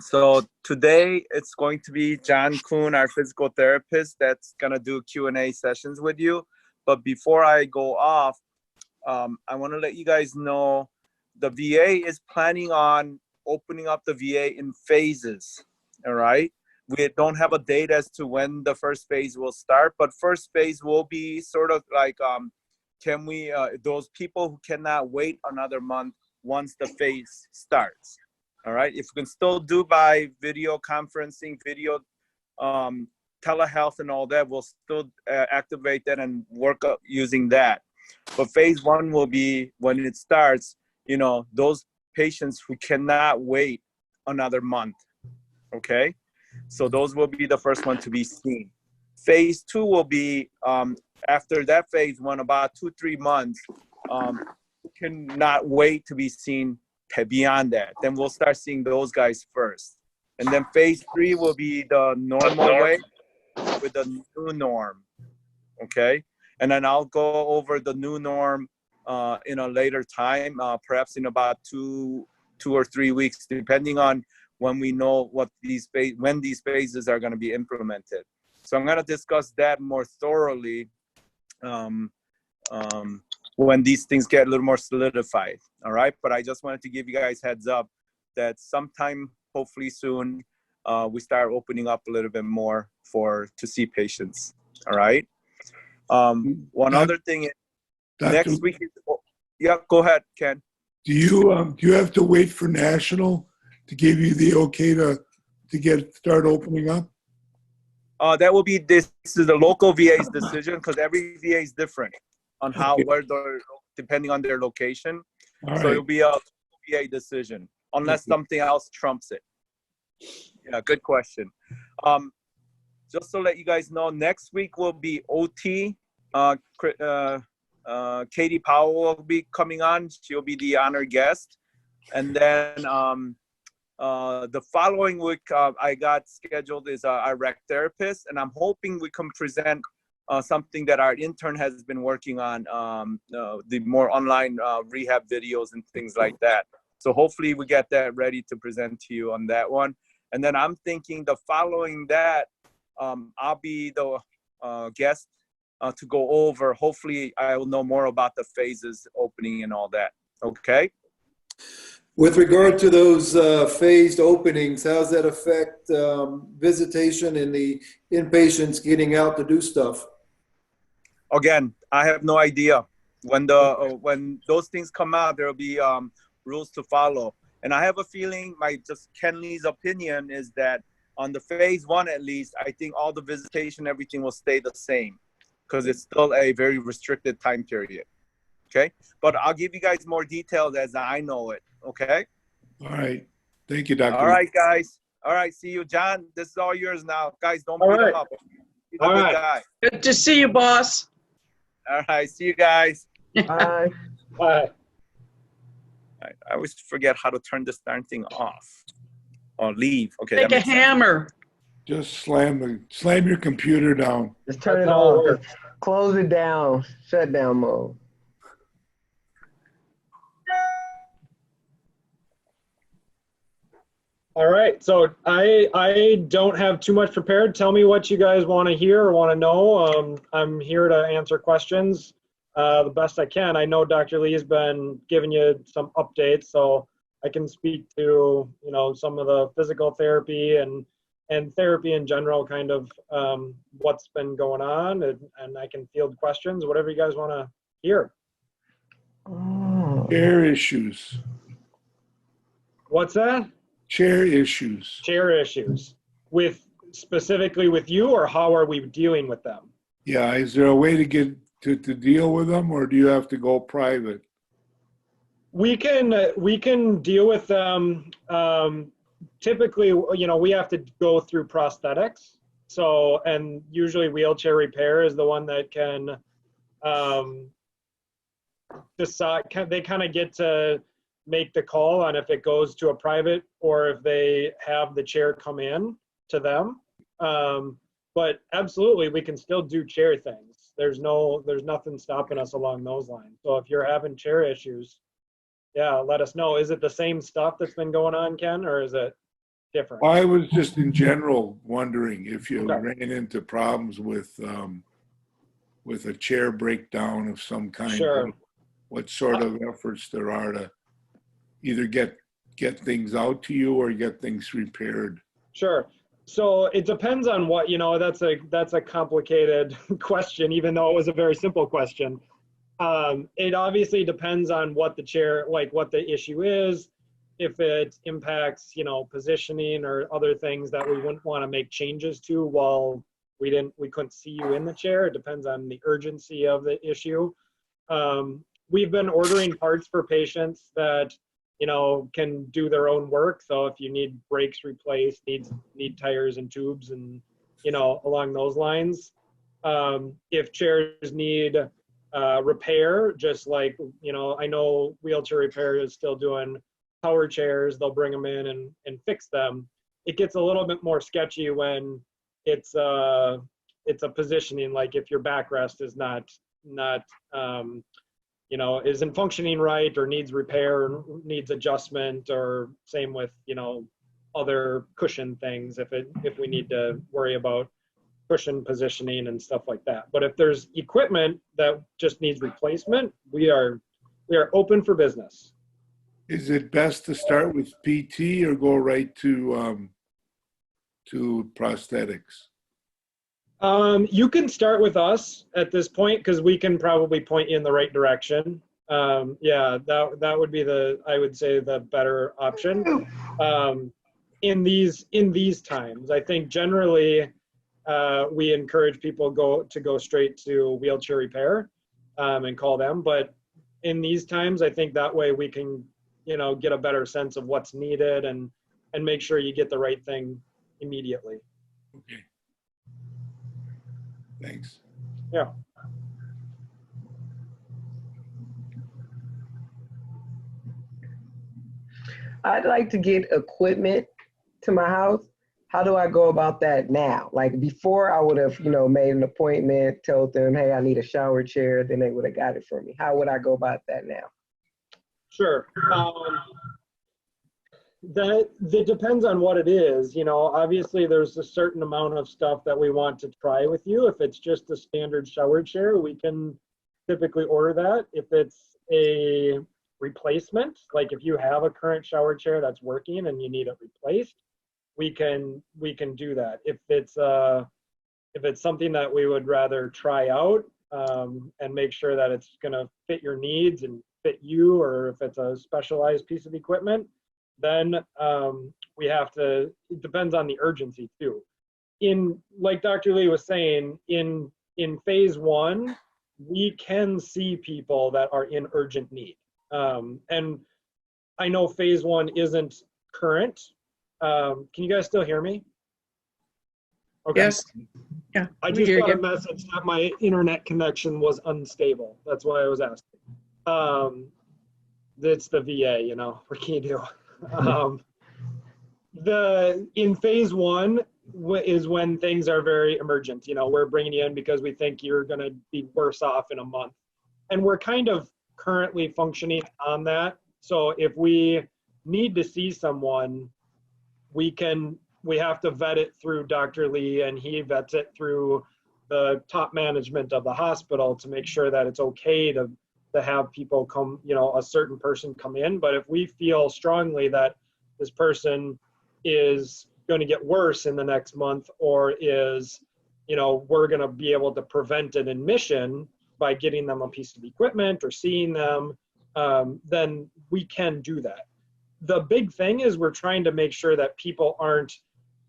So today it's going to be John Kuhn, our physical therapist, that's gonna do Q&A sessions with you. But before I go off, I want to let you guys know the VA is planning on opening up the VA in phases. All right. We don't have a date as to when the first phase will start, but first phase will be sort of like, can we, those people who cannot wait another month once the phase starts. All right. If we can still do by video conferencing, video telehealth and all that, we'll still activate that and work up using that. But phase one will be when it starts, those patients who cannot wait another month. Okay. So those will be the first one to be seen. Phase two will be after that phase one, about 2-3 months, cannot wait to be seen beyond that. Then we'll start seeing those guys first. And then phase three will be the normal way with the new norm. Okay. And then I'll go over the new norm in a later time, perhaps in about 2 or 3 weeks, depending on when we know when these phases are going to be implemented. So I'm going to discuss that more thoroughly when these things get a little more solidified. All right. But I just wanted to give you guys heads up that sometime, hopefully soon, we start opening up a little bit more to see patients. All right. One other thing is next week. Yeah, go ahead, Ken. Do you have to wait for national to give you the okay to start opening up? That will be this is the local VA's decision, because every VA is different on where they're depending on their location. All so right. it'll be a VA decision unless something else trumps it. Yeah, good question. Just to let you guys know, next week will be OT. Katie Powell will be coming on. She'll be the honored guest. And then the following week, I got scheduled is our rec therapist. And I'm hoping we can present something that our intern has been working on, the more online rehab videos and things like that. So hopefully we get that ready to present to you on that one. And then I'm thinking the following that, I'll be the guest to go over. Hopefully I will know more about the phases opening and all that. Okay. With regard to those phased openings, how does that affect visitation and the inpatients getting out to do stuff? Again, I have no idea. When those things come out, there will be rules to follow. And I have a feeling, Ken Lee's opinion is that on the phase one, at least, I think all the visitation, everything will stay the same because it's still a very restricted time period. Okay. But I'll give you guys more details as I know it. Okay. All right. Thank you, Dr. All right, guys. All right. See you, John. This is all yours now. Guys, don't beat him up. He's a good guy. Good to see you, boss. All right. See you guys. Bye. Bye. I always forget how to turn this darn thing off or leave. Okay. Take a hammer. Just slam your computer down. Just turn it off. Close it down. Shutdown mode. All right, so I don't have too much prepared. Tell me what you guys want to hear or want to know. I'm here to answer questions the best I can. I know Dr. Lee has been giving you some updates, so I can speak to some of the physical therapy and therapy in general, kind of what's been going on, and I can field questions, whatever you guys want to hear. Chair issues. What's that? Chair issues. Chair issues. Specifically with you, or how are we dealing with them? Yeah, is there a way to get to deal with them, or do you have to go private? We can deal with them. Typically, we have to go through prosthetics. So, and usually wheelchair repair is the one that can decide. They kind of get to make the call on if it goes to a private or if they have the chair come in to them. But absolutely, we can still do chair things. There's nothing stopping us along those lines. So if you're having chair issues, yeah, let us know. Is it the same stuff that's been going on, Ken, or is it? different. I was just in general wondering if you Okay. ran into problems with a chair breakdown of some kind. Sure. What sort of efforts there are to either get things out to you or get things repaired. Sure. So it depends on what, that's a complicated question, even though it was a very simple question. It obviously depends on what the chair, like what the issue is, if it impacts, positioning or other things that we wouldn't want to make changes to while we couldn't see you in the chair. It depends on the urgency of the issue. We've been ordering parts for patients that, can do their own work. So if you need brakes replaced, need tires and tubes and, along those lines. If chairs need repair, just like, I know Wheelchair Repair is still doing power chairs, they'll bring them in and fix them. It gets a little bit more sketchy when it's a positioning, like if your backrest is not isn't functioning right or needs repair or needs adjustment, or same with, other cushion things if we need to worry about cushion positioning and stuff like that. But if there's equipment that just needs replacement, we are open for business. Is it best to start with PT or go right to prosthetics? You can start with us at this point because we can probably point you in the right direction. Yeah, that would be I would say the better option. In these times, I think generally we encourage people to go straight to Wheelchair Repair and call them. But in these times, I think that way we can, get a better sense of what's needed and make sure you get the right thing immediately. Okay. Thanks. Yeah. I'd like to get equipment to my house. How do I go about that now? Like before I would have, made an appointment, told them, hey, I need a shower chair, then they would have got it for me. How would I go about that now? Sure. That depends on what it is. Obviously there's a certain amount of stuff that we want to try with you. If it's just a standard shower chair, we can typically order that. If it's a replacement, like if you have a current shower chair that's working and you need it replaced, we can do that. If it's something that we would rather try out and make sure that it's going to fit your needs and fit you, or if it's a specialized piece of equipment, then we have to, it depends on the urgency too. Like Dr. Lee was saying, in phase 1, we can see people that are in urgent need. And I know phase 1 isn't current. Can you guys still hear me? Okay. Yes. Yeah. I just got a message that my internet connection was unstable. That's why I was asking. It's the VA, what can you do? In phase 1 is when things are very emergent. We're bringing you in because we think you're going to be worse off in a month. And we're kind of currently functioning on that. So if we need to see someone, we have to vet it through Dr. Lee, and he vets it through the top management of the hospital to make sure that it's okay to have people come, a certain person come in. But if we feel strongly that this person is going to get worse in the next month, or is, we're going to be able to prevent an admission by getting them a piece of equipment or seeing them, then we can do that. The big thing is we're trying to make sure that people aren't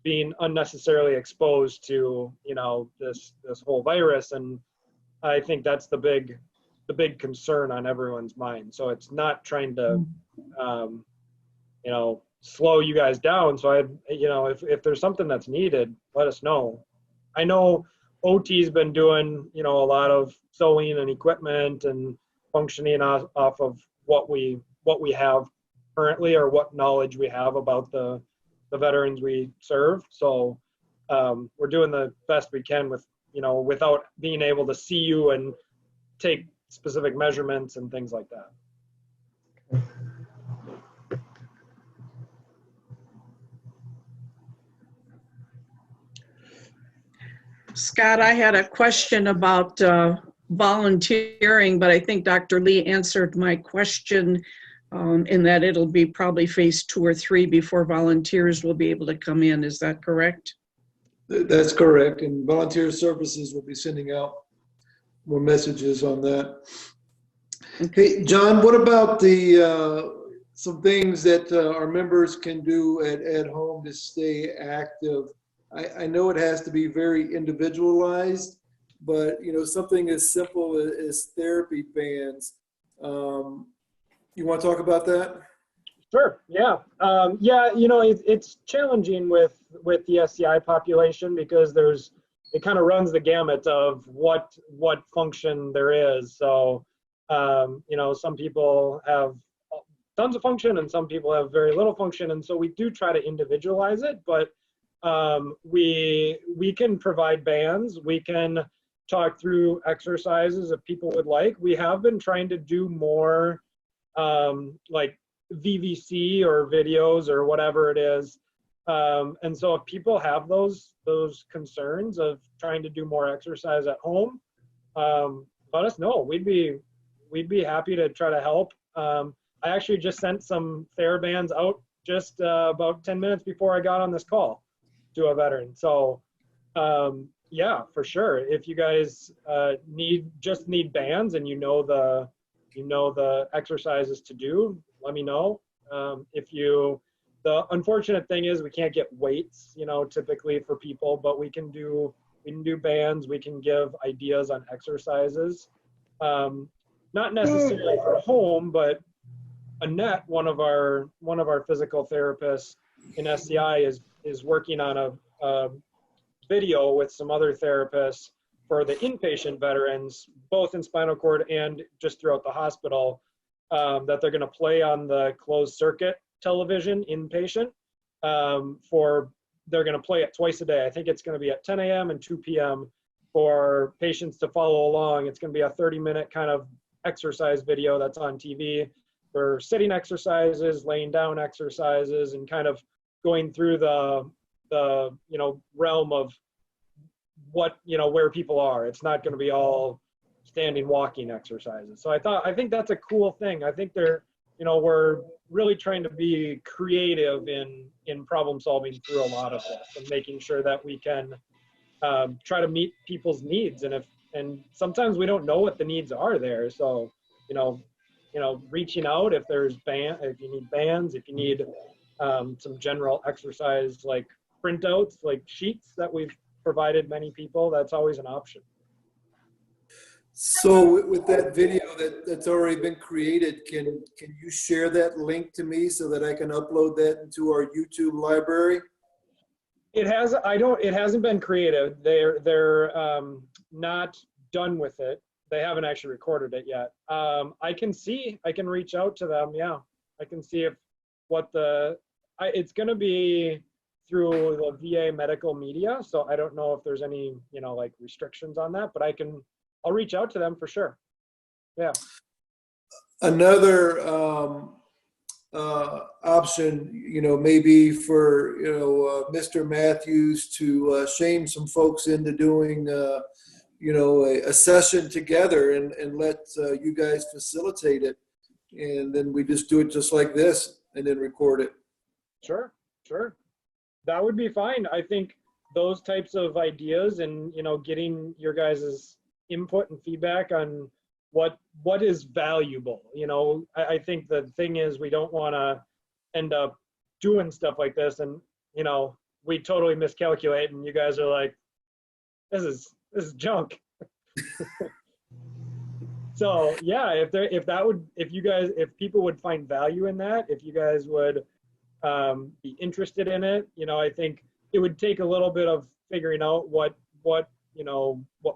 being unnecessarily exposed to, this whole virus. And I think that's the big concern on everyone's mind. So it's not trying to, slow you guys down. So if there's something that's needed, let us know. I know OT's been doing, a lot of sewing and equipment and functioning off of what we have currently, or what knowledge we have about the veterans we serve. So we're doing the best we can with, without being able to see you and take specific measurements and things like that. Scott, I had a question about volunteering, but I think Dr. Lee answered my question in that it'll be probably phase 2 or 3 before volunteers will be able to come in. Is that correct? That's correct. And Volunteer Services will be sending out more messages on that. Hey, John, what about the some things that our members can do at home to stay active? I know it has to be very individualized, but something as simple as therapy bands. You want to talk about that? Sure. Yeah. Yeah. It's challenging with the SCI population because it kind of runs the gamut of what function there is. So, some people have tons of function and some people have very little function. And so we do try to individualize it, but we can provide bands. We can talk through exercises if people would like. We have been trying to do more like VVC or videos or whatever it is. And so if people have those concerns of trying to do more exercise at home, let us know. We'd be happy to try to help. I actually just sent some TheraBands out just about 10 minutes before I got on this call to a veteran. So yeah, for sure. If you guys need bands and the exercises to do, let me know. The unfortunate thing is we can't get weights, typically for people, but we can do bands. We can give ideas on exercises. Not necessarily for home, but Annette, one of our physical therapists in SCI is working on a video with some other therapists for the inpatient veterans, both in spinal cord and just throughout the hospital, that they're going to play on the closed circuit television inpatient. They're going to play it twice a day. I think it's going to be at 10 a.m. and 2 p.m. for patients to follow along. It's going to be a 30-minute kind of exercise video that's on TV for sitting exercises, laying down exercises, and kind of going through the realm of what where people are. It's not going to be all standing walking exercises. So I think that's a cool thing. I think we're really trying to be creative in problem solving through a lot of this and making sure that we can try to meet people's needs. And sometimes we don't know what the needs are there. So reaching out if you need bands, if you need some general exercise like printouts, like sheets that we've provided many people, that's always an option. So with that video that's already been created, can you share that link to me so that I can upload that into our YouTube library? It hasn't been created. They're not done with it. They haven't actually recorded it yet. I can reach out to them. Yeah, I can see it's going to be through the VA medical media. So I don't know if there's any, like restrictions on that, but I'll reach out to them for sure. Yeah. Another option, maybe for, Mr. Matthews to shame some folks into doing, a session together and let you guys facilitate it. And then we just do it just like this and then record it. Sure. That would be fine. I think those types of ideas and, getting your guys' input and feedback on what is valuable. I think the thing is we don't want to end up doing stuff like this and, we totally miscalculate and you guys are like, this is junk. So yeah, if people would find value in that, if you guys would be interested in it, I think it would take a little bit of figuring out what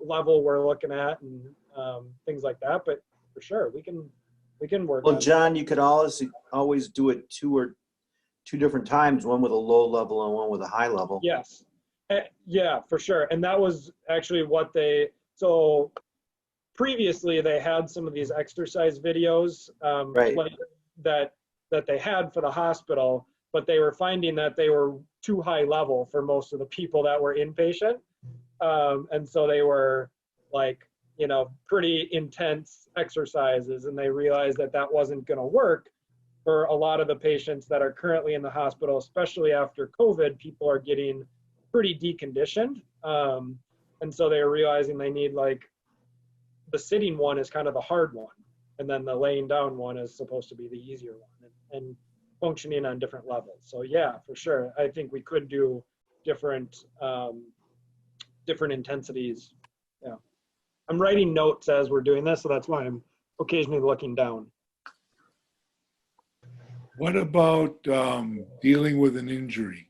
level we're looking at and things like that. But for sure, we can work. Well, John, you could always do it two different times, one with a low level and one with a high level. Yes. Yeah, for sure. And that was actually so previously they had some of these exercise videos right. that they had for the hospital, but they were finding that they were too high level for most of the people that were inpatient. And so they were like, you know, pretty intense exercises, and they realized that that wasn't going to work for a lot of the patients that are currently in the hospital, especially after COVID. People are getting pretty deconditioned. And so they were realizing they need, like, the sitting one is kind of the hard one, and then the laying down one is supposed to be the easier one, and functioning on different levels. So yeah, for sure, I think we could do different different intensities. Yeah, I'm writing notes as we're doing this, so that's why I'm occasionally looking down. What about dealing with an injury?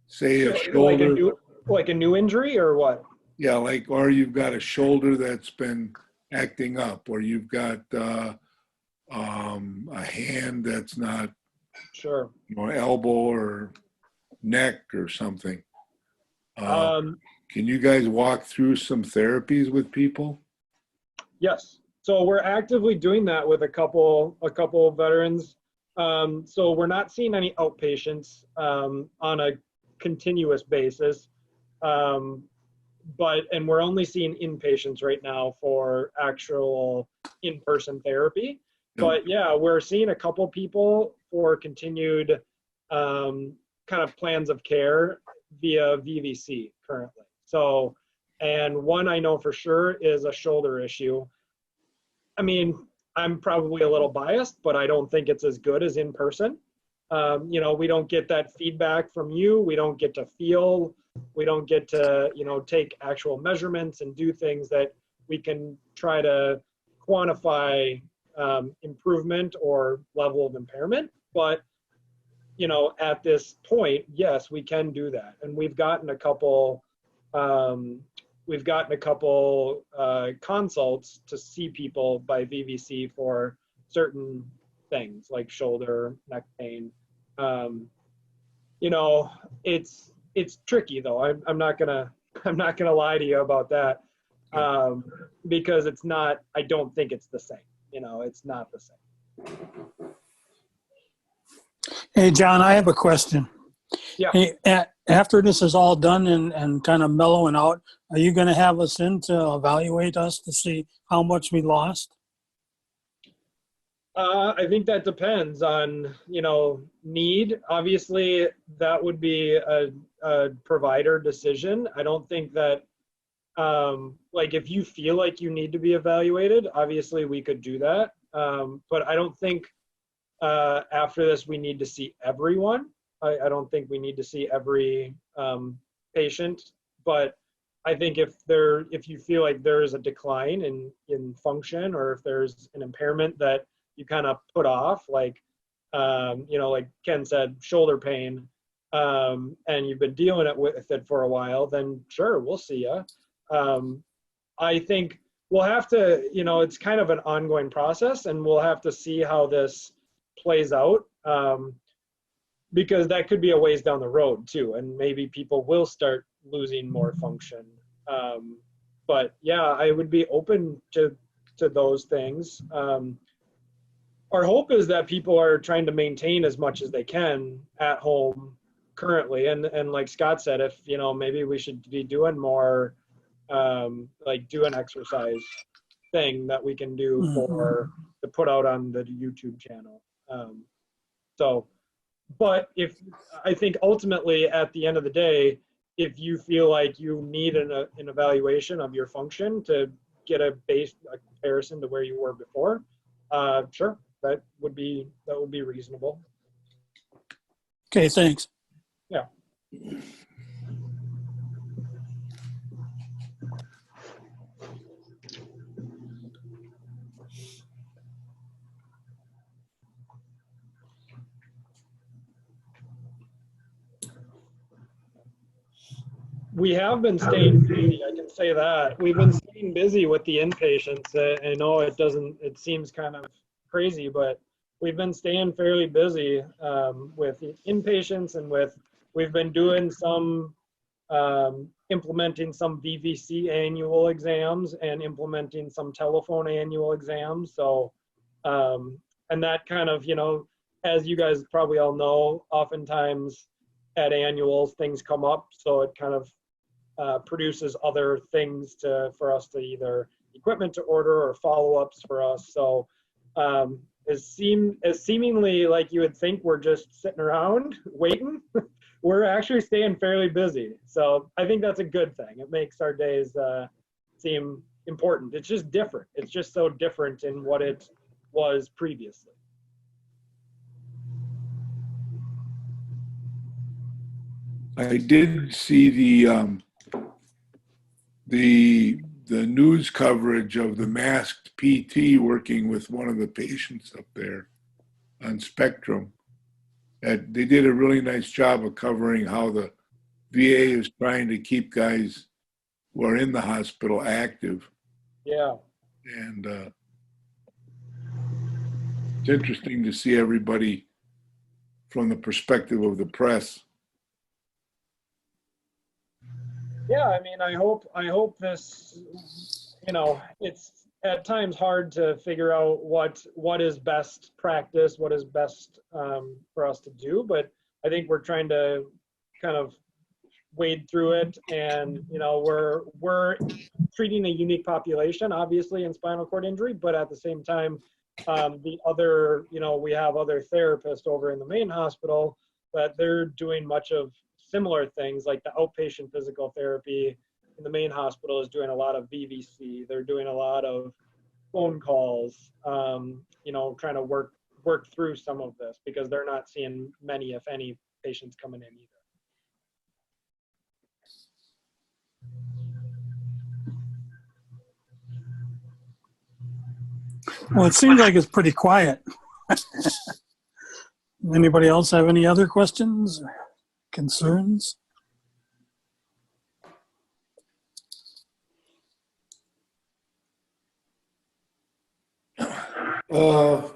Say a shoulder. Like a new injury or what? Yeah, like, or you've got a shoulder that's been acting up, or you've got a hand that's not, Sure. you know, elbow or neck or something. Can you guys walk through some therapies with people? Yes. So we're actively doing that with a couple of veterans. So we're not seeing any outpatients on a continuous basis. And we're only seeing inpatients right now for actual in-person therapy. But yeah, we're seeing a couple people for continued kind of plans of care via VVC currently. So, and one I know for sure is a shoulder issue. I mean, I'm probably a little biased, but I don't think it's as good as in person. You know, we don't get that feedback from you. We don't get to feel. We don't get to, you know, take actual measurements and do things that we can try to quantify improvement or level of impairment. But, you know, at this point, yes, we can do that. And we've gotten a couple consults to see people by VVC for certain things like shoulder, neck pain. You know, it's tricky though. I'm not gonna lie to you about that, because it's not. I don't think it's the same. You know, it's not the same. Hey, John, I have a question. Yeah. Hey, after this is all done and kind of mellowing out, are you going to have us in to evaluate us to see how much we lost? I think that depends on, you know, need. Obviously, that would be a provider decision. I don't think that, like, if you feel like you need to be evaluated, obviously we could do that. But I don't think after this we need to see everyone. I don't think we need to see every patient. But I think if you feel like there is a decline in function, or if there's an impairment that you kind of put off, like, you know, like Ken said, shoulder pain, and you've been dealing with it for a while, then sure, we'll see you. I think we'll have to, you know, it's kind of an ongoing process, and we'll have to see how this plays out, because that could be a ways down the road too, and maybe people will start losing more function. But yeah, I would be open to those things. Our hope is that people are trying to maintain as much as they can at home currently. And like Scott said, if, you know, maybe we should be doing more, like do an exercise thing that we can do to put out on the YouTube channel. But I think ultimately at the end of the day, if you feel like you need an evaluation of your function to get a comparison to where you were before, sure. That would be reasonable. Okay, thanks. Yeah. We have been staying busy, I can say that. We've been staying busy with the inpatients. I know it seems kind of crazy, but we've been staying fairly busy with the inpatients, and we've been doing some, implementing some VVC annual exams and implementing some telephone annual exams. So, and that kind of, you know, as you guys probably all know, oftentimes at annuals, things come up, so it kind of produces other things for us to either equipment to order or follow-ups for us. So as seemingly like you would think we're just sitting around waiting, we're actually staying fairly busy. So I think that's a good thing. It makes our days seem important. It's just different. It's just so different in what it was previously. I did see the news coverage of the masked PT working with one of the patients up there on Spectrum. That they did a really nice job of covering how the VA is trying to keep guys who are in the hospital active. Yeah. And it's interesting to see everybody from the perspective of the press. Yeah, I mean, I hope this, it's at times hard to figure out what is best practice, what is best for us to do, but I think we're trying to kind of wade through it, and we're treating a unique population, obviously, in spinal cord injury, but at the same time, the other, we have other therapists over in the main hospital that they're doing much of similar things, like the outpatient physical therapy in the main hospital is doing a lot of VVC. They're doing a lot of phone calls, trying to work through some of this because they're not seeing many, if any, patients coming in either. Well, it seems like it's pretty quiet. Anybody else have any other questions or concerns? I'm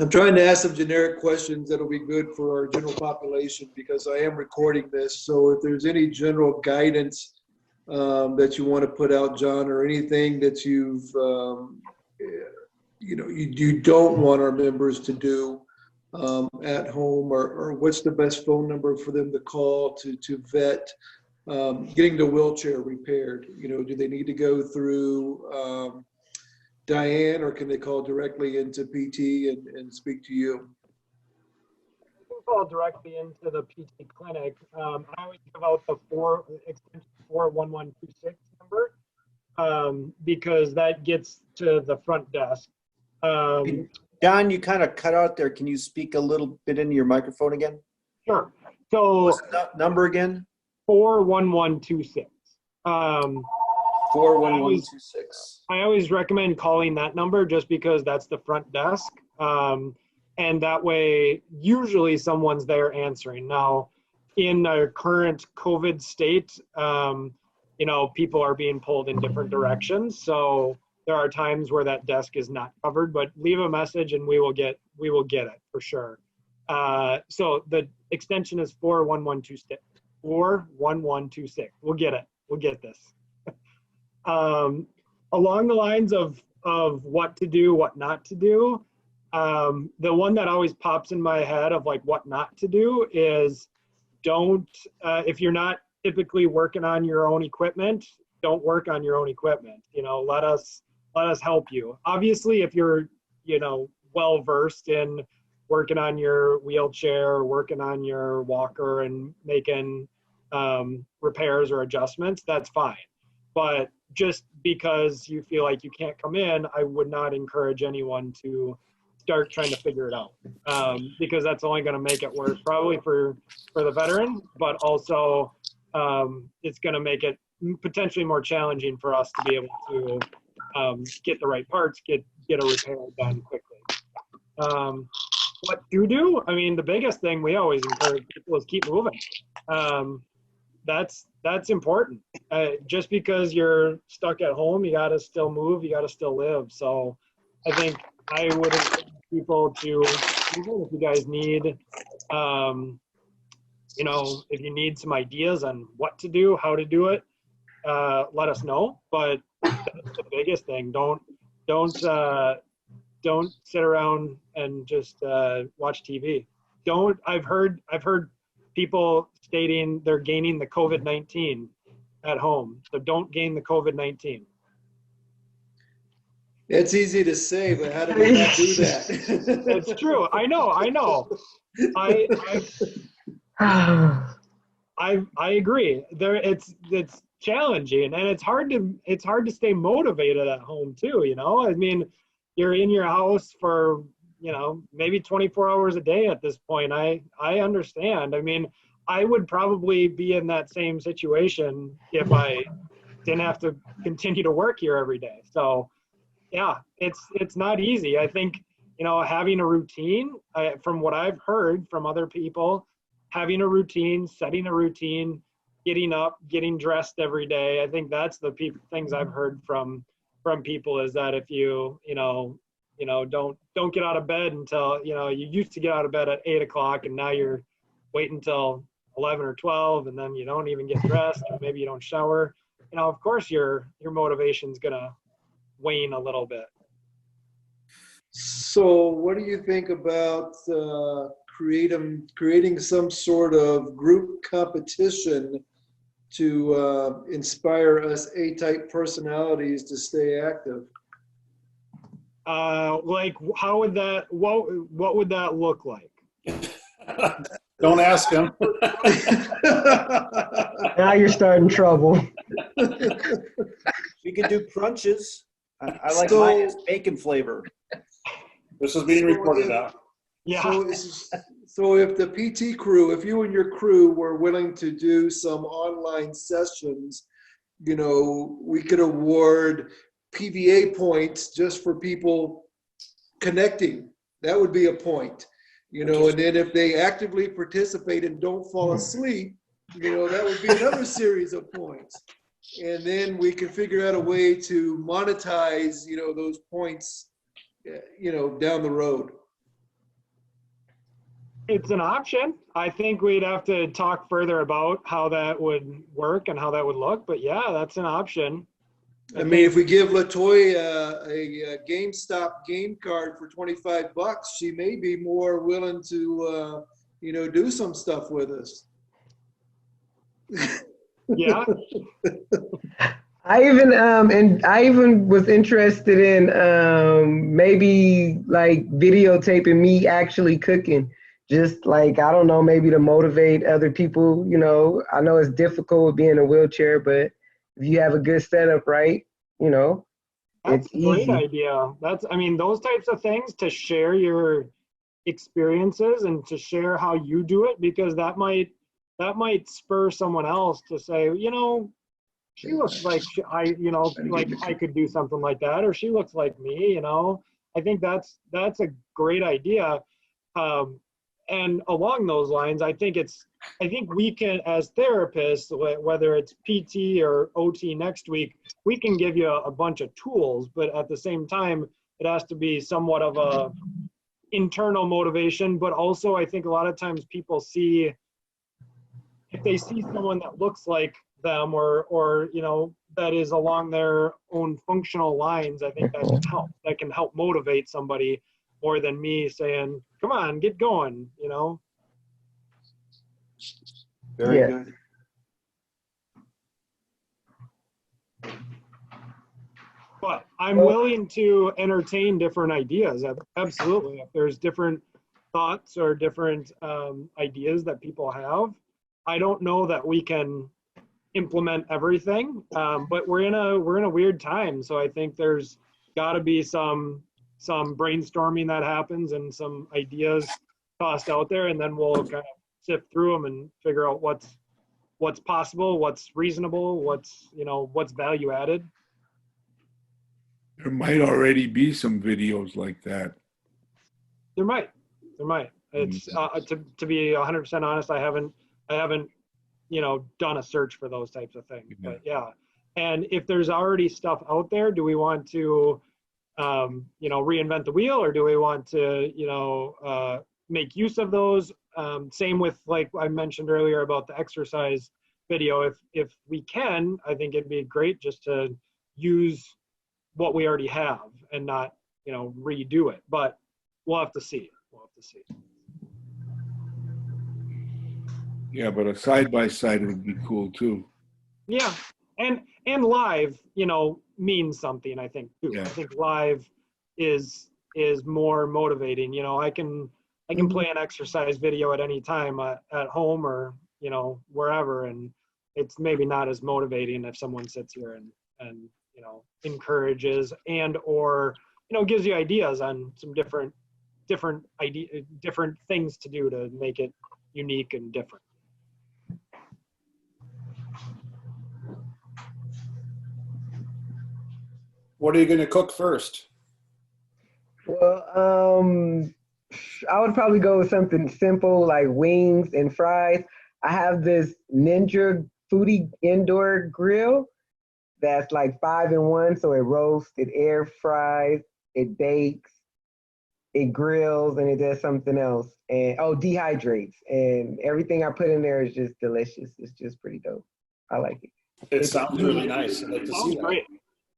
trying to ask some generic questions that'll be good for our general population because I am recording this. So if there's any general guidance that you want to put out, John, or anything that you don't want our members to do at home, or what's the best phone number for them to call to vet getting the wheelchair repaired? Do they need to go through Diane, or can they call directly into PT and speak to you? You can call directly into the PT clinic. I always give out the extension 41126 number because that gets to the front desk. Don, you kind of cut out there. Can you speak a little bit into your microphone again? Sure. So what's the number again? 41126. 41126. I always recommend calling that number just because that's the front desk. And that way, usually someone's there answering. Now, in our current COVID state, people are being pulled in different directions. So there are times where that desk is not covered, but leave a message and we will get it for sure. So the extension is 41126. 41126. We'll get it. We'll get this. Along the lines of what to do, what not to do, the one that always pops in my head of like what not to do is don't, if you're not typically working on your own equipment, don't work on your own equipment. Let us help you. Obviously, if you're, well versed in working on your wheelchair, working on your walker and making repairs or adjustments, that's fine. But just because you feel like you can't come in, I would not encourage anyone to start trying to figure it out because that's only going to make it worse, probably for the veteran, but also it's going to make it potentially more challenging for us to be able to get the right parts, get a repair done quickly. What to do? I mean, the biggest thing we always encourage people is keep moving. That's important. Just because you're stuck at home, you got to still move, you got to still live. So I think I would encourage people to, even if you guys need, if you need some ideas on what to do, how to do it, let us know. But that's the biggest thing. Don't sit around and just watch TV. I've heard people stating they're gaining the COVID-19 at home. So don't gain the COVID-19. It's easy to say, but how do we not do that? It's true. I know. I agree. It's challenging, and it's hard to stay motivated at home too. I mean, you're in your house for maybe 24 hours a day at this point. I understand. I mean, I would probably be in that same situation if I didn't have to continue to work here every day. So yeah, it's not easy. I think having a routine, from what I've heard from other people, having a routine, setting a routine, getting up, getting dressed every day. I think that's the things I've heard from people, is that if you don't get out of bed until you used to get out of bed at 8 o'clock, and now you're waiting until 11 or 12, and then you don't even get dressed, or maybe you don't shower. Of course your motivation's gonna wane a little bit. So what do you think about creating some sort of group competition to inspire us A-type personalities to stay active? Like, how would that? What would that look like? Don't ask him. Now you're starting trouble. We could do crunches. I like mine as bacon flavor. This is being recorded now. Yeah. So if the PT crew, if you and your crew were willing to do some online sessions, we could award PVA points just for people connecting. That would be a point, and then if they actively participate and don't fall asleep, that would be another series of points. And then we can figure out a way to monetize, those points, down the road. It's an option. I think we'd have to talk further about how that would work and how that would look. But yeah, that's an option. I mean, if we give LaToya a GameStop game card for $25, she may be more willing to, do some stuff with us. Yeah. I even was interested in maybe like videotaping me actually cooking. Just like, I don't know, maybe to motivate other people. I know it's difficult being in a wheelchair, but if you have a good setup, right, That's it's a great easy. idea. Those types of things, to share your experiences and to share how you do it, because that might spur someone else to say, she looks like I could do something like that, or she looks like me. I think that's a great idea. And along those lines, I think we can, as therapists, whether it's PT or OT next week, we can give you a bunch of tools, but at the same time, it has to be somewhat of a internal motivation. But also, I think a lot of times people if they see someone that looks like them, or that is along their own functional lines, I think that can help motivate somebody more than me saying, come on, get going, Very Yeah. good. But I'm willing to entertain different ideas. Absolutely. If there's different thoughts or different ideas that people have, I don't know that we can implement everything, but we're in a weird time. So I think there's got to be some brainstorming that happens and some ideas tossed out there, and then we'll kind of sift through them and figure out what's possible, what's reasonable, what's value added. There might already be some videos like that. There might. It's to be 100% honest, I haven't done a search for those types of things. Yeah. But yeah, and if there's already stuff out there, do we want to reinvent the wheel, or do we want to make use of those? Same with, like I mentioned earlier about the exercise video. If we can, I think it'd be great just to use what we already have and not redo it. But we'll have to see. Yeah, but a side-by-side would be cool too. Yeah, and live, means something, I think too. Yeah. I think live is more motivating. I can play an exercise video at any time at home or wherever, and it's maybe not as motivating if someone sits here and encourages and or gives you ideas on some different things to do to make it unique and different. What are you going to cook first? Well, I would probably go with something simple like wings and fries. I have this Ninja Foodie indoor grill that's like 5-in-1. So it roasts, it air fries, it bakes, it grills, and it does something else. And dehydrates. And everything I put in there is just delicious. It's just pretty dope. I like it. It sounds really nice. I'd like to see that. Great.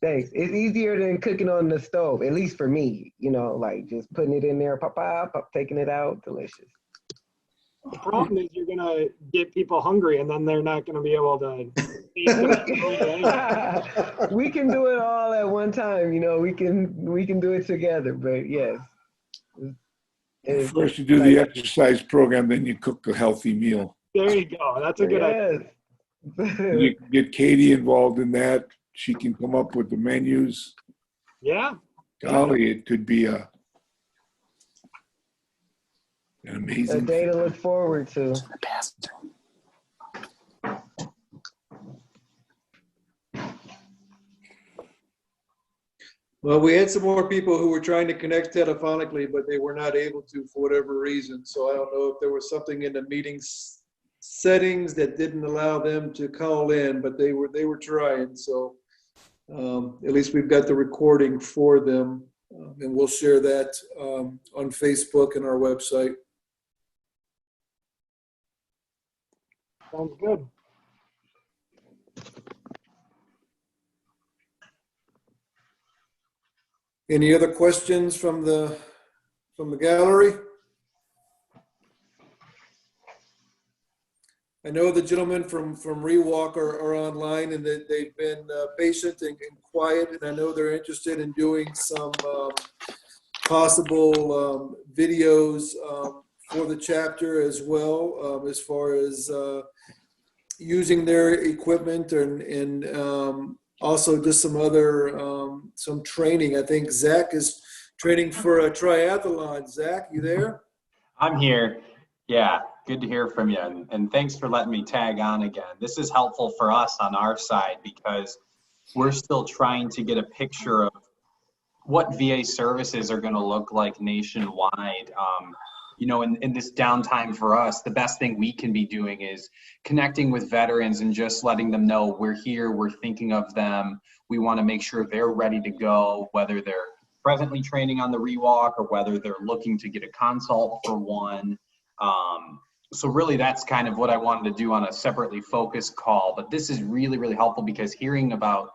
Thanks. It's easier than cooking on the stove, at least for me. Like just putting it in there, pop, taking it out, delicious. The problem is you're gonna get people hungry, and then they're not gonna be able to. We can do it all at one time. We can do it together. But yes. First you do the exercise program, then you cook the healthy meal. There you go. That's a good idea. You can get Katie involved in that. She can come up with the menus. Yeah. Golly, it could be an amazing a day to look forward to. Well, we had some more people who were trying to connect telephonically, but they were not able to for whatever reason. So I don't know if there was something in the meetings settings that didn't allow them to call in, but they were trying. So at least we've got the recording for them, and we'll share that on Facebook and our website. Sounds good. Any other questions from the gallery? I know the gentlemen from Rewalk are online, and that they've been patient and quiet, and I know they're interested in doing some possible videos for the chapter as well, as far as using their equipment and also just some other some training. I think Zach is training for a triathlon. Zach, you there? I'm here. Yeah, good to hear from you. And thanks for letting me tag on again. This is helpful for us on our side because we're still trying to get a picture of what VA services are going to look like nationwide. In this downtime for us, the best thing we can be doing is connecting with veterans and just letting them know we're here, we're thinking of them. We want to make sure they're ready to go, whether they're presently training on the Rewalk or whether they're looking to get a consult for one. So really that's kind of what I wanted to do on a separately focused call, but this is really, really helpful because hearing about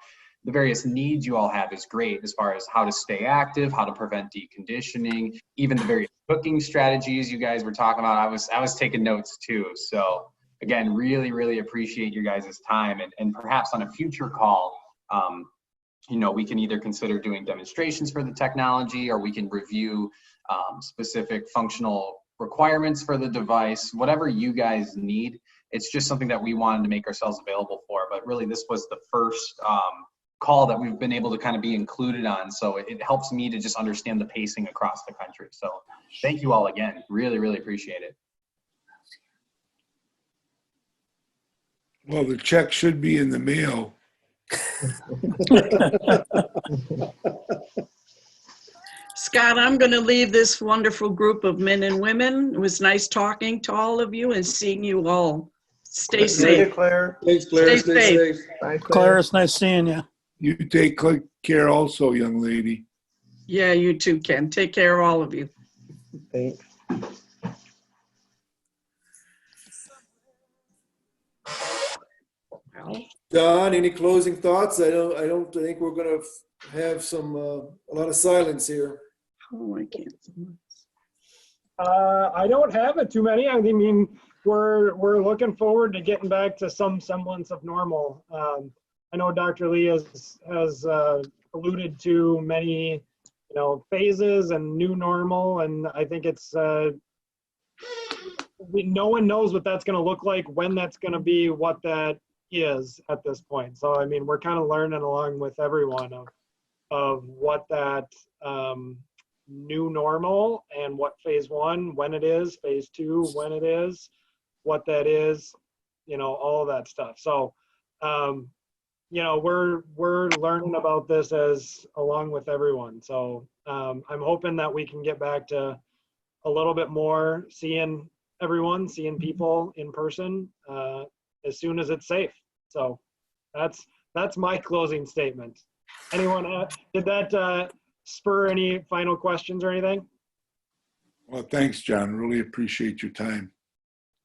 the various needs you all have is great as far as how to stay active, how to prevent deconditioning, even the various cooking strategies you guys were talking about. I was taking notes too. So again, really, really appreciate your guys' time, and perhaps on a future call, we can either consider doing demonstrations for the technology, or we can review specific functional requirements for the device, whatever you guys need. It's just something that we wanted to make ourselves available for, but really this was the first call that we've been able to kind of be included on. So it helps me to just understand the pacing across the country. So thank you all again. Really, really appreciate it. Well, the check should be in the mail. Scott, I'm going to leave this wonderful group of men and women. It was nice talking to all of you and seeing you all. Stay safe. Claire. Thanks, Claire. Stay safe. Bye, Claire, it's nice seeing you. You take care also, young lady. Yeah, you too, Ken. Take care, all of you. Thanks. Don, any closing thoughts? I don't think we're going to have a lot of silence here. Oh, I can't. I don't have it too many. I mean, we're looking forward to getting back to some semblance of normal. I know Dr. Lee has alluded to many, phases and new normal, and I think it's no one knows what that's going to look like, when that's going to be, what that is at this point. So I mean, we're kind of learning along with everyone of what that new normal and what phase 1 when it is, phase 2 when it is, what that is, all of that stuff. So we're learning about this as along with everyone. So I'm hoping that we can get back to a little bit more seeing everyone, seeing people in person as soon as it's safe. So that's my closing statement. Anyone did that spur any final questions or anything? Well, thanks, John. Really appreciate your time.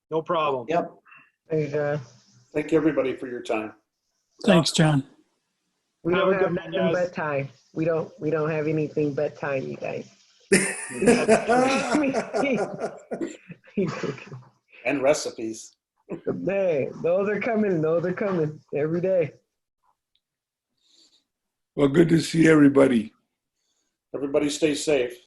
No problem. Yep. Hey, John. Thank you, everybody, for your time. Thanks, John. We Have a don't have good one, nothing guys. but time. We don't have anything but time, you guys. And recipes. Hey, those are coming. Those are coming every day. Well, good to see everybody. Everybody stay safe.